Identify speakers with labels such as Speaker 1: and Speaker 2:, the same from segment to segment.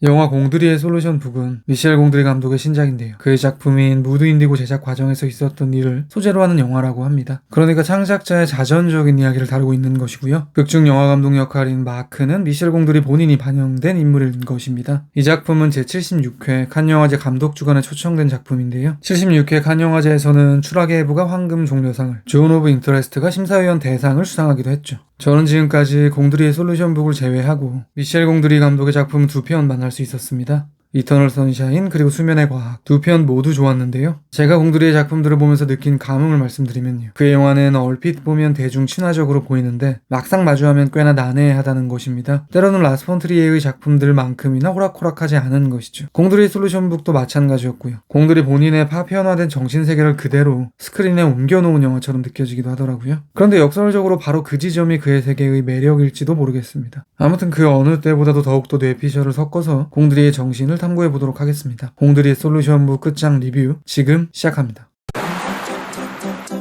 Speaker 1: 영화 공들이의 솔루션 북은 미셸 공드리 감독의 신작인데요. 그의 작품인 무드 인디고 제작 과정에서 있었던 일을 소재로 하는 영화라고 합니다. 그러니까 창작자의 자전적인 이야기를 다루고 있는 것이고요. 극중 영화 감독 역할인 마크는 미셸 공드리 본인이 반영된 인물인 것입니다. 이 작품은 제76회 칸 영화제 감독 주간에 초청된 작품인데요. 76회 칸 영화제에서는 추락의 해부가 황금 종려상을, 존 오브 인터레스트가 심사위원 대상을 수상하기도 했죠. 저는 지금까지 공드리의 솔루션 북을 제외하고 미셸 공드리 감독의 작품 2편 만날 수 있었습니다. 이터널 선샤인 그리고 수면의 과학 2편 모두 좋았는데요. 제가 공드리의 작품들을 보면서 느낀 감흥을 말씀드리면요. 그의 영화는 얼핏 보면 대중 친화적으로 보이는데 막상 마주하면 꽤나 난해하다는 것입니다. 때로는 라스 폰 트리에의 작품들만큼이나 호락호락하지 않은 것이죠. 공드리의 솔루션 북도 마찬가지였고요. 공드리 본인의 파편화된 정신세계를 그대로 스크린에 옮겨놓은 영화처럼 느껴지기도 하더라고요. 그런데 역설적으로 바로 그 지점이 그의 세계의 매력일지도 모르겠습니다. 아무튼 그 어느 때보다도 더욱더 뇌피셜을 섞어서 공드리의 정신을 탐구해보도록 하겠습니다. 공드리의 솔루션북 끝장 리뷰 지금 시작합니다.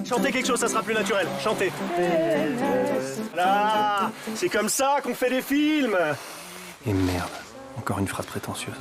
Speaker 2: Chantez quelque chose, ça sera plus naturel. Chantez. Voilà, c'est comme ça qu'on fait des films.
Speaker 3: Et merde, encore une phrase prétentieuse.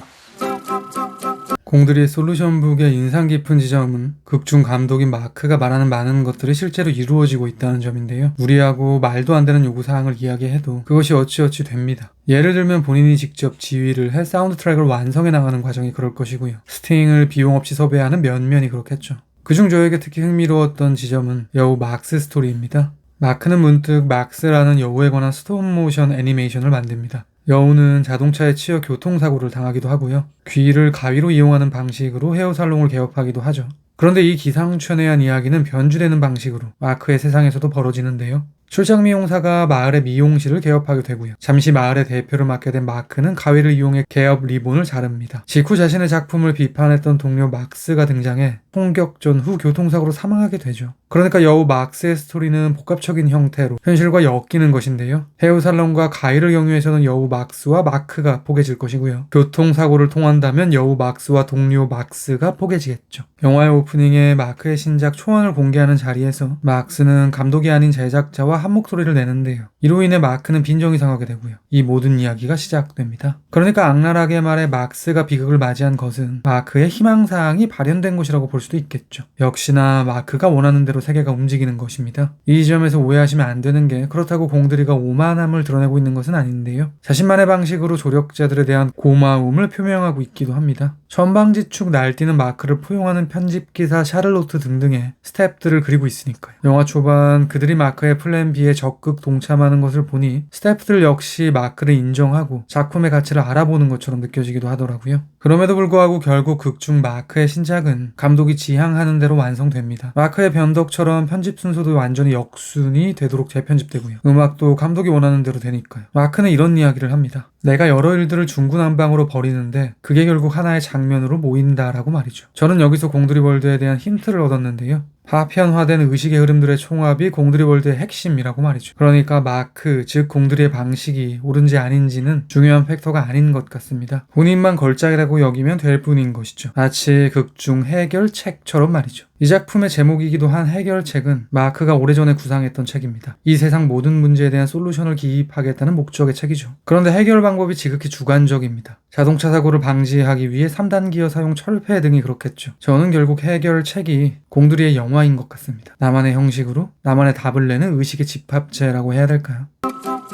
Speaker 1: 공드리의 솔루션북의 인상 깊은 지점은 극중 감독인 마크가 말하는 많은 것들이 실제로 이루어지고 있다는 점인데요. 무리하고 말도 안 되는 요구사항을 이야기해도 그것이 어찌어찌 됩니다. 예를 들면 본인이 직접 지휘를 해 사운드 트랙을 완성해 나가는 과정이 그럴 것이고요. 스팅을 비용 없이 섭외하는 면면이 그렇겠죠. 그중 저에게 특히 흥미로웠던 지점은 여우 막스 스토리입니다. 마크는 문득 막스라는 여우에 관한 스톱모션 애니메이션을 만듭니다. 여우는 자동차에 치여 교통사고를 당하기도 하고요. 귀를 가위로 이용하는 방식으로 헤어살롱을 개업하기도 하죠. 그런데 이 기상천외한 이야기는 변주되는 방식으로 마크의 세상에서도 벌어지는데요. 출장 미용사가 마을의 미용실을 개업하게 되고요. 잠시 마을의 대표를 맡게 된 마크는 가위를 이용해 개업 리본을 자릅니다. 직후 자신의 작품을 비판했던 동료 막스가 등장해 총격전 후 교통사고로 사망하게 되죠. 그러니까 여우 막스의 스토리는 복합적인 형태로 현실과 엮이는 것인데요. 헤어살롱과 가위를 경유해서는 여우 막스와 마크가 포개질 것이고요. 교통사고를 통한다면 여우 막스와 동료 막스가 포개지겠죠. 영화의 오프닝에 마크의 신작 초안을 공개하는 자리에서 막스는 감독이 아닌 제작자와 한 목소리를 내는데요. 이로 인해 마크는 빈정이 상하게 되고요. 이 모든 이야기가 시작됩니다. 그러니까 악랄하게 말해 막스가 비극을 맞이한 것은 마크의 희망사항이 발현된 것이라고 볼 수도 있겠죠. 역시나 마크가 원하는 대로 세계가 움직이는 것입니다. 이 지점에서 오해하시면 안 되는 게 그렇다고 공드리가 오만함을 드러내고 있는 것은 아닌데요. 자신만의 방식으로 조력자들에 대한 고마움을 표명하고 있기도 합니다. 천방지축 날뛰는 마크를 포용하는 편집기사 샤를로트 등등의 스태프들을 그리고 있으니까요. 영화 초반 그들이 마크의 플랜 B에 적극 동참하는 것을 보니 스태프들 역시 마크를 인정하고 작품의 가치를 알아보는 것처럼 느껴지기도 하더라고요. 그럼에도 불구하고 결국 극중 마크의 신작은 감독이 지향하는 대로 완성됩니다. 마크의 변덕처럼 편집 순서도 완전히 역순이 되도록 재편집되고요. 음악도 감독이 원하는 대로 되니까요. 마크는 이런 이야기를 합니다. 내가 여러 일들을 중구난방으로 벌이는데 그게 결국 하나의 장면으로 모인다라고 말이죠. 저는 여기서 공드리월드에 대한 힌트를 얻었는데요. 파편화된 의식의 흐름들의 총합이 공드리월드의 핵심이라고 말이죠. 그러니까 마크, 즉 공드리의 방식이 옳은지 아닌지는 중요한 팩터가 아닌 것 같습니다. 본인만 걸작이라고 여기면 될 뿐인 것이죠. 마치 극중 해결책처럼 말이죠. 이 작품의 제목이기도 한 해결책은 마크가 오래전에 구상했던 책입니다. 이 세상 모든 문제에 대한 솔루션을 기입하겠다는 목적의 책이죠. 그런데 해결 방법이 지극히 주관적입니다. 자동차 사고를 방지하기 위해 3단 기어 사용 철폐 등이 그렇겠죠. 저는 결국 해결책이 공드리의 영화인 것 같습니다. 나만의 형식으로 나만의 답을 내는 의식의 집합체라고 해야 될까요?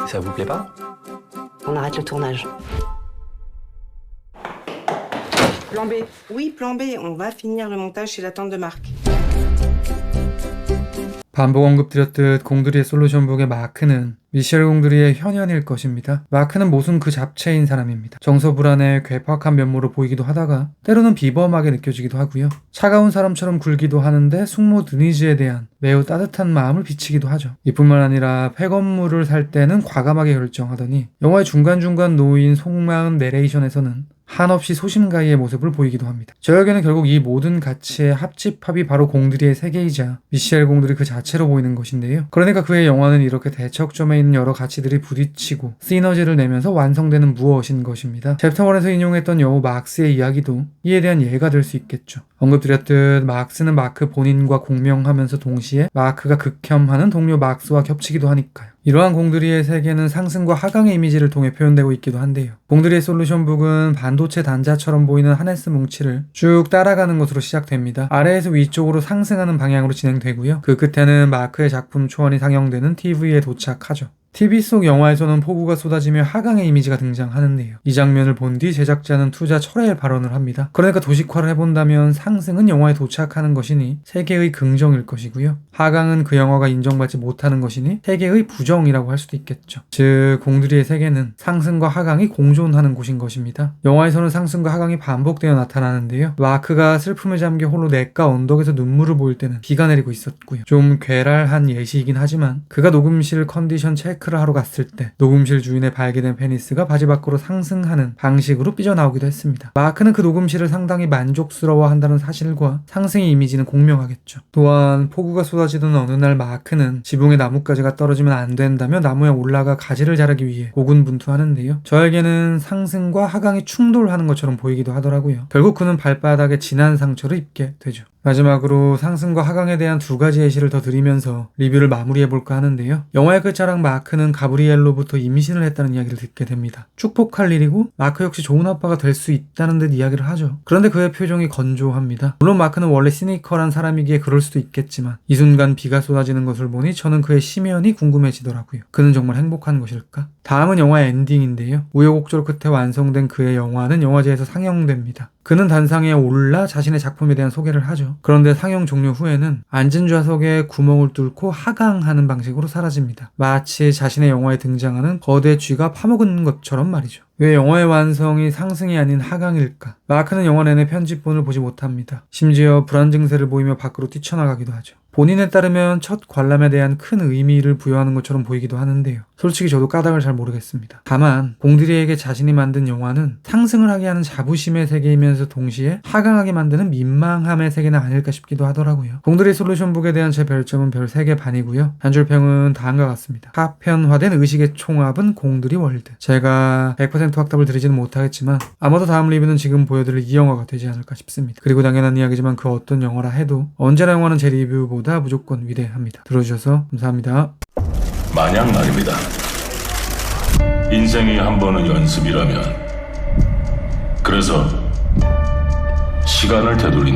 Speaker 3: Ça vous plaît pas?
Speaker 4: On arrête le tournage. Plan B. Oui, plan B. On va finir le montage chez la tante de Marc.
Speaker 1: 반복 언급드렸듯 공드리의 솔루션북의 마크는 미셸 공드리의 현현일 것입니다. 마크는 모순 그 잡채인 사람입니다. 정서불안해 괴팍한 면모로 보이기도 하다가 때로는 비범하게 느껴지기도 하고요. 차가운 사람처럼 굴기도 하는데 숙모 드니즈에 대한 매우 따뜻한 마음을 비치기도 하죠. 이뿐만 아니라 폐건물을 살 때는 과감하게 결정하더니 영화의 중간중간 놓인 속마음 내레이션에서는 한없이 소심가이의 모습을 보이기도 합니다. 저에게는 결국 이 모든 가치의 합집합이 바로 공드리의 세계이자 미셸 공드리 그 자체로 보이는 것인데요. 그러니까 그의 영화는 이렇게 대척점에 있는 여러 가치들이 부딪히고 시너지를 내면서 완성되는 무엇인 것입니다. 챕터 1에서 인용했던 여우 막스의 이야기도 이에 대한 예가 될 수 있겠죠. 언급드렸듯 막스는 마크 본인과 공명하면서 동시에 마크가 극혐하는 동료 막스와 겹치기도 하니까요. 이러한 공들이의 세계는 상승과 하강의 이미지를 통해 표현되고 있기도 한데요. 공들이의 솔루션북은 반도체 단자처럼 보이는 하네스 뭉치를 쭉 따라가는 것으로 시작됩니다. 아래에서 위쪽으로 상승하는 방향으로 진행되고요. 그 끝에는 마크의 작품 초원이 상영되는 TV에 도착하죠. TV 속 영화에서는 폭우가 쏟아지며 하강의 이미지가 등장하는데요. 이 장면을 본 뒤 제작자는 투자 철회의 발언을 합니다. 그러니까 도식화를 해본다면 상승은 영화에 도착하는 것이니 세계의 긍정일 것이고요. 하강은 그 영화가 인정받지 못하는 것이니 세계의 부정이라고 할 수도 있겠죠. 즉 공들이의 세계는 상승과 하강이 공존하는 곳인 것입니다. 영화에서는 상승과 하강이 반복되어 나타나는데요. 마크가 슬픔에 잠겨 홀로 냇가 언덕에서 눈물을 보일 때는 비가 내리고 있었고요. 좀 괴랄한 예시이긴 하지만 그가 녹음실 컨디션 체크를 하러 갔을 때 녹음실 주인의 발견된 페니스가 바지 밖으로 상승하는 방식으로 삐져나오기도 했습니다. 마크는 그 녹음실을 상당히 만족스러워한다는 사실과 상승의 이미지는 공명하겠죠. 또한 폭우가 쏟아지던 어느 날 마크는 지붕에 나뭇가지가 떨어지면 안 된다며 나무에 올라가 가지를 자르기 위해 고군분투하는데요. 저에게는 상승과 하강이 충돌하는 것처럼 보이기도 하더라고요. 결국 그는 발바닥에 진한 상처를 입게 되죠. 마지막으로 상승과 하강에 대한 두 가지 예시를 더 드리면서 리뷰를 마무리해볼까 하는데요. 영화의 끝자락 마크는 가브리엘로부터 임신을 했다는 이야기를 듣게 됩니다. 축복할 일이고 마크 역시 좋은 아빠가 될 수 있다는 듯 이야기를 하죠. 그런데 그의 표정이 건조합니다. 물론 마크는 원래 시니컬한 사람이기에 그럴 수도 있겠지만 이 순간 비가 쏟아지는 것을 보니 저는 그의 심연이 궁금해지더라고요. 그는 정말 행복한 것일까? 다음은 영화의 엔딩인데요. 우여곡절 끝에 완성된 그의 영화는 영화제에서 상영됩니다. 그는 단상에 올라 자신의 작품에 대한 소개를 하죠. 그런데 상영 종료 후에는 앉은 좌석에 구멍을 뚫고 하강하는 방식으로 사라집니다. 마치 자신의 영화에 등장하는 거대 쥐가 파먹은 것처럼 말이죠. 왜 영화의 완성이 상승이 아닌 하강일까? 마크는 영화 내내 편집본을 보지 못합니다. 심지어 불안 증세를 보이며 밖으로 뛰쳐나가기도 하죠. 본인에 따르면 첫 관람에 대한 큰 의미를 부여하는 것처럼 보이기도 하는데요. 솔직히 저도 까닭을 잘 모르겠습니다. 다만 공들이에게 자신이 만든 영화는 상승을 하게 하는 자부심의 세계이면서 동시에 하강하게 만드는 민망함의 세계는 아닐까 싶기도 하더라고요. 공들이 솔루션북에 대한 제 별점은 별 3개 반이고요. 한 줄 평은 다음과 같습니다. 파편화된 의식의 총합은 공들이 월드. 제가 100% 확답을 드리지는 못하겠지만 아마도 다음 리뷰는 지금 보여드릴 이 영화가 되지 않을까 싶습니다. 그리고 당연한 이야기지만 그 어떤 영화라 해도 언제나 영화는 제 리뷰보다 무조건 위대합니다. 들어주셔서 감사합니다.
Speaker 5: 만약 말입니다. 인생이 한 번은 연습이라면, 그래서 시간을 되돌린다.